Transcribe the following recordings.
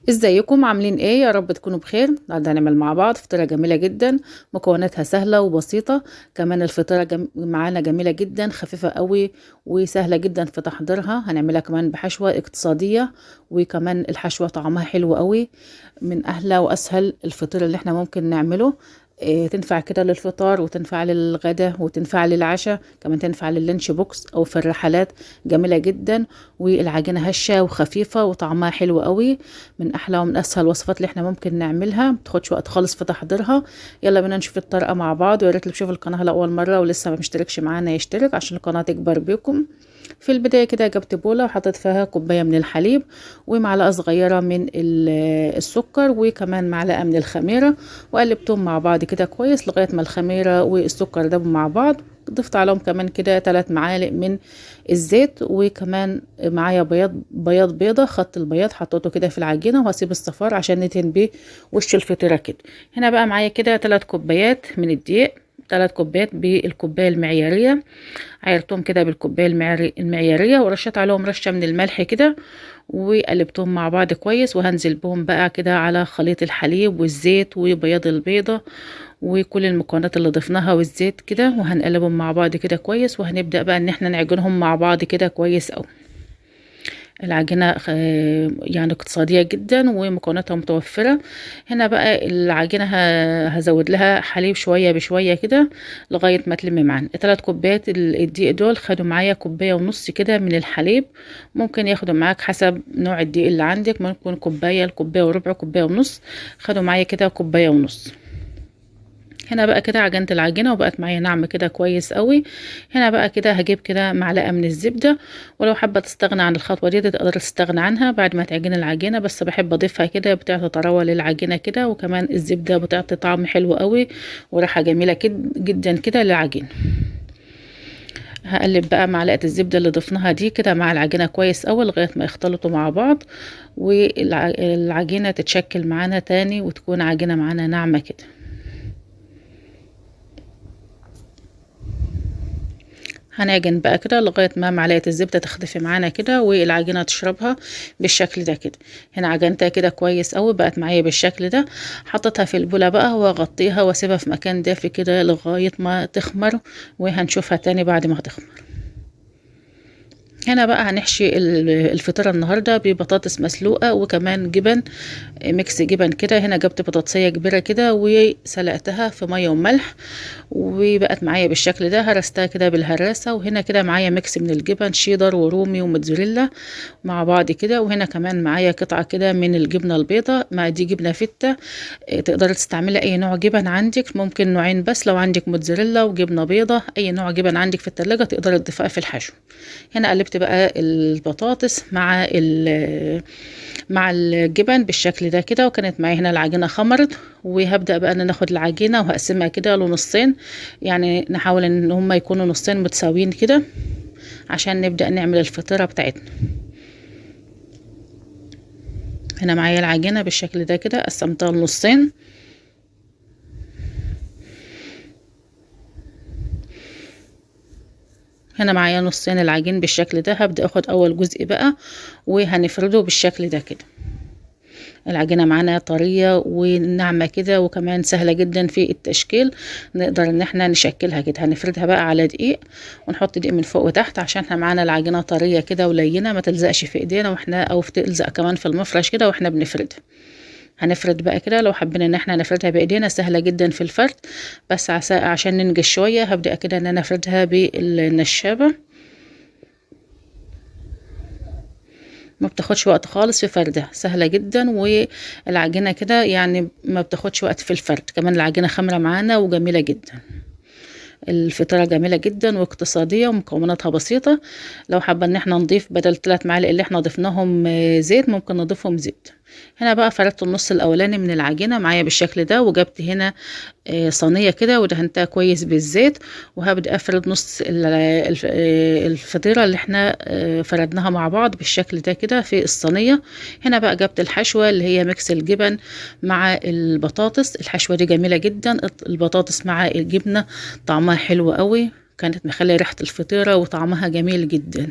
ازيكم عاملين ايه؟ يا رب تكونوا بخير. النهارده هنعمل مع بعض فطيره جميله جدا، مكوناتها سهله وبسيطه. كمان الفطيره معانا جميله جدا، خفيفه قوي وسهله جدا في تحضيرها. هنعملها كمان بحشوه اقتصاديه، وكمان الحشوه طعمها حلو قوي. من احلى واسهل الفطير اللي احنا ممكن نعمله. تنفع كده للفطار، وتنفع للغدا، وتنفع للعشاء، كمان تنفع لللانش بوكس او في الرحلات. جميله جدا، والعجينه هشه وخفيفه وطعمها حلو قوي. من احلى ومن اسهل الوصفات اللي احنا ممكن نعملها، متاخدش وقت خالص في تحضيرها. يلا بينا نشوف الطريقه مع بعض. ويا ريت اللي بيشوف القناه لاول مره ولسه ما مشتركش معانا يشترك عشان القناه تكبر بيكم. في البدايه كده جبت بوله وحطيت فيها كوبايه من الحليب، ومعلقه صغيره من السكر، وكمان معلقه من الخميره، وقلبتهم مع بعض كده كويس لغايه ما الخميره والسكر دابوا مع بعض. ضفت عليهم كمان كده 3 معالق من الزيت، وكمان معايا بياض بيضه. خدت البياض حطيته كده في العجينه، وهسيب الصفار عشان ندهن بيه وش الفطيره كده. هنا بقى معايا كده 3 كوبايات من الدقيق، 3 كوبايات بالكوبايه المعياريه. عيرتهم كده بالكوبايه المعياريه، ورشيت عليهم رشه من الملح كده، وقلبتهم مع بعض كويس. وهنزل بهم بقى كده على خليط الحليب والزيت وبياض البيضه وكل المكونات اللي ضفناها والزيت كده، وهنقلبهم مع بعض كده كويس. وهنبدأ بقى ان احنا نعجنهم مع بعض كده كويس اوي. العجينة يعني اقتصادية جدا ومكوناتها متوفرة. هنا بقى العجينة هزود لها حليب شوية بشوية كده لغاية ما تلم معانا. 3 كوبايات الدقيق دول خدوا معايا كوباية ونص كده من الحليب. ممكن ياخدوا معاك حسب نوع الدقيق اللي عندك، ممكن كوباية لكوباية وربع، كوباية ونص. خدوا معايا كده كوباية ونص. هنا بقى كده عجنت العجينه وبقت معايا ناعمه كده كويس قوي. هنا بقى كده هجيب كده معلقه من الزبده، ولو حابه تستغنى عن الخطوه دي تقدر تستغنى عنها بعد ما تعجن العجينه، بس بحب اضيفها كده، بتعطي طراوه للعجينه كده، وكمان الزبده بتعطي طعم حلو قوي وريحه جميله كده جدا كده للعجينه. هقلب بقى معلقه الزبده اللي ضفناها دي كده مع العجينه كويس قوي لغايه ما يختلطوا مع بعض، والعجينه تتشكل معانا تاني وتكون عجينه معانا ناعمه كده. هنعجن بقى كده لغايه ما معلقه الزبده تختفي معانا كده والعجينه تشربها بالشكل ده كده. هنا عجنتها كده كويس قوي، بقت معايا بالشكل ده. حطيتها في البوله بقى واغطيها واسيبها في مكان دافي كده لغايه ما تخمر، وهنشوفها تاني بعد ما تخمر. هنا بقى هنحشي الفطيرة النهاردة ببطاطس مسلوقة وكمان جبن، ميكس جبن كده. هنا جبت بطاطسية كبيرة كده وسلقتها في مية وملح، وبقت معايا بالشكل ده. هرستها كده بالهراسة. وهنا كده معايا ميكس من الجبن، شيدر ورومي وموتزاريلا مع بعض كده. وهنا كمان معايا قطعة كده من الجبنة البيضاء، ما دي جبنة فتة. تقدر تستعملي اي نوع جبن عندك، ممكن نوعين بس. لو عندك موتزاريلا وجبنة بيضاء، اي نوع جبن عندك في التلاجة تقدر تضيفها في الحشو. هنا قلبت بقى البطاطس مع الجبن بالشكل ده كده، وكانت معايا هنا العجينة خمرت. وهبدأ بقى ان ناخد العجينة وهقسمها كده لنصين، يعني نحاول ان هما يكونوا نصين متساويين كده عشان نبدأ نعمل الفطيرة بتاعتنا. هنا معايا العجينة بالشكل ده كده، قسمتها لنصين. هنا معايا نصين العجين بالشكل ده. هبدأ اخد اول جزء بقى وهنفرده بالشكل ده كده. العجينة معانا طرية وناعمة كده، وكمان سهلة جدا في التشكيل. نقدر ان احنا نشكلها كده. هنفردها بقى على دقيق، ونحط دقيق من فوق وتحت عشان احنا معانا العجينة طرية كده ولينة، ما تلزقش في ايدينا واحنا، او تلزق كمان في المفرش كده واحنا بنفردها. هنفرد بقى كده. لو حابين ان احنا نفردها بايدينا سهلة جدا في الفرد، بس عشان ننجز شوية هبدأ كده ان انا افردها بالنشابة. ما بتاخدش وقت خالص في فردها، سهلة جدا. والعجينة كده يعني ما بتاخدش وقت في الفرد. كمان العجينة خامرة معانا وجميلة جدا. الفطيرة جميلة جدا واقتصادية ومكوناتها بسيطة. لو حابة ان احنا نضيف بدل 3 معالق اللي احنا ضفناهم زيت، ممكن نضيفهم زيت. هنا بقى فردت النص الاولاني من العجينة معايا بالشكل ده، وجبت هنا صينية كده ودهنتها كويس بالزيت. وهبدأ افرد نص الفطيرة اللي احنا فردناها مع بعض بالشكل ده كده في الصينية. هنا بقى جبت الحشوة اللي هي ميكس الجبن مع البطاطس. الحشوة دي جميلة جدا، البطاطس مع الجبنة طعمها حلو قوي، كانت مخليه ريحة الفطيرة وطعمها جميل جدا.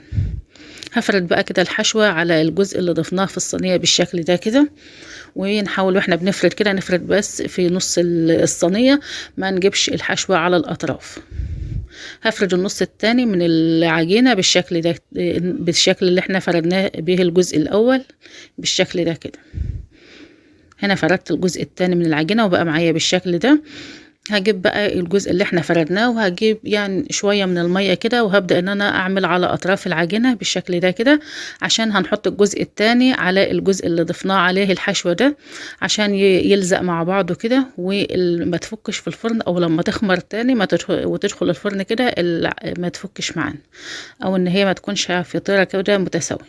هفرد بقى كده الحشوة على الجزء اللي ضفناه في الصينية بالشكل ده كده، ونحاول واحنا بنفرد كده نفرد بس في نص الصينية، ما نجيبش الحشوة على الأطراف. هفرد النص التاني من العجينة بالشكل ده، بالشكل اللي احنا فردناه به الجزء الأول بالشكل ده كده. هنا فردت الجزء التاني من العجينة وبقى معايا بالشكل ده. هجيب بقى الجزء اللي احنا فردناه وهجيب يعني شوية من المية كده، وهبدأ ان انا اعمل على اطراف العجينة بالشكل ده كده، عشان هنحط الجزء التاني على الجزء اللي ضفناه عليه الحشوة ده، عشان يلزق مع بعضه كده وما تفكش في الفرن، او لما تخمر تاني وتدخل الفرن كده ما تفكش معانا، او ان هي ما تكونش فطيرة كده متساوية.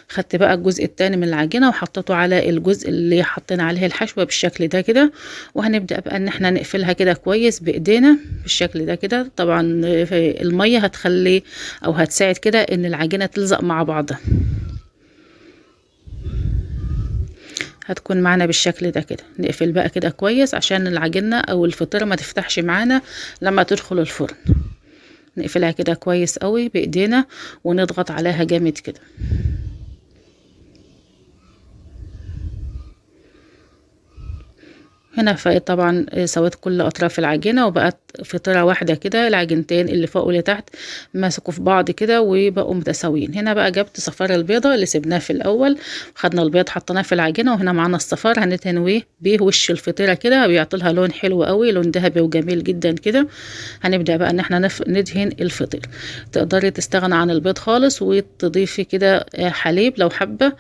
خدت بقى الجزء التاني من العجينة وحطيته على الجزء اللي حطينا عليه الحشوة بالشكل ده كده، وهنبدأ بقى ان احنا نقفلها كده كويس بايدينا بالشكل ده كده. طبعا المية هتخلي او هتساعد كده ان العجينة تلزق مع بعضها، هتكون معانا بالشكل ده كده. نقفل بقى كده كويس عشان العجينة او الفطيرة ما تفتحش معانا لما تدخل الفرن. نقفلها كده كويس قوي بايدينا ونضغط عليها جامد كده. هنا طبعا سويت كل اطراف العجينه وبقت فطيره واحده كده، العجينتين اللي فوق واللي تحت ماسكوا في بعض كده وبقوا متساويين. هنا بقى جبت صفار البيضه اللي سبناه في الاول، خدنا البيض حطيناه في العجينه، وهنا معانا الصفار هنتنويه بيه وش الفطيره كده، بيعطي لها لون حلو قوي، لون ذهبي وجميل جدا كده. هنبدا بقى ان احنا ندهن الفطير. تقدري تستغنى عن البيض خالص وتضيفي كده حليب لو حابه،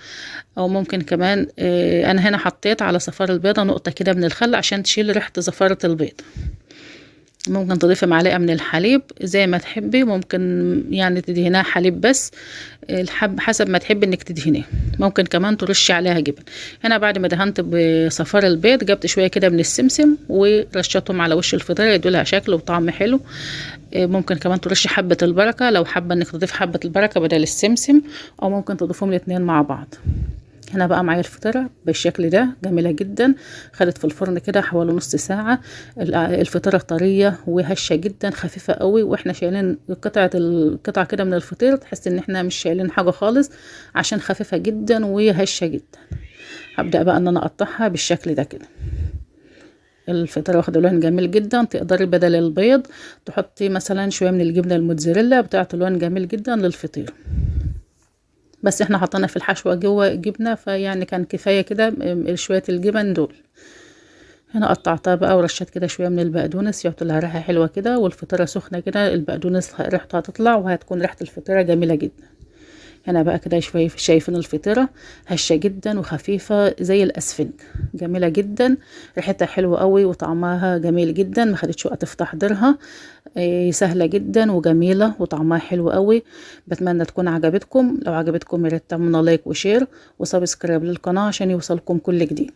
او ممكن كمان انا هنا حطيت على صفار البيضه نقطه كده من الخل عشان تشيل ريحه زفاره البيض. ممكن تضيفي معلقه من الحليب زي ما تحبي، ممكن يعني تدهنيها حليب بس، حسب ما تحبي انك تدهنيه. ممكن كمان ترشي عليها جبن. هنا بعد ما دهنت بصفار البيض جبت شويه كده من السمسم ورشتهم على وش الفطيره يدوا لها شكل وطعم حلو. ممكن كمان ترشي حبه البركه لو حابه انك تضيف حبه البركه بدل السمسم، او ممكن تضيفهم الاثنين مع بعض. هنا بقى معايا الفطيرة بالشكل ده جميلة جدا، خدت في الفرن كده حوالي نص ساعة. الفطيرة طرية وهشة جدا، خفيفة قوي، واحنا شايلين القطعة كده من الفطير تحس ان احنا مش شايلين حاجة خالص، عشان خفيفة جدا وهشة جدا. هبدأ بقى ان انا اقطعها بالشكل ده كده. الفطيرة واخدة لون جميل جدا. تقدري بدل البيض تحطي مثلا شوية من الجبنة الموتزاريلا، بتعطي لون جميل جدا للفطير، بس احنا حطينا في الحشوة جوه جبنة، فيعني كان كفاية كده شوية الجبن دول. هنا قطعتها بقى ورشت كده شوية من البقدونس يعطي لها ريحة حلوة كده، والفطيرة سخنة كده البقدونس ريحتها هتطلع وهتكون ريحة الفطيرة جميلة جدا. هنا بقى كده شوية شايفين الفطيرة هشة جدا وخفيفة زي الأسفنج، جميلة جدا، ريحتها حلوة قوي وطعمها جميل جدا، ما خدتش وقت في تحضيرها. سهلة جدا وجميلة وطعمها حلو قوي. بتمنى تكون عجبتكم. لو عجبتكم يا ريت تعملوا لايك وشير وسبسكرايب للقناة عشان يوصلكم كل جديد.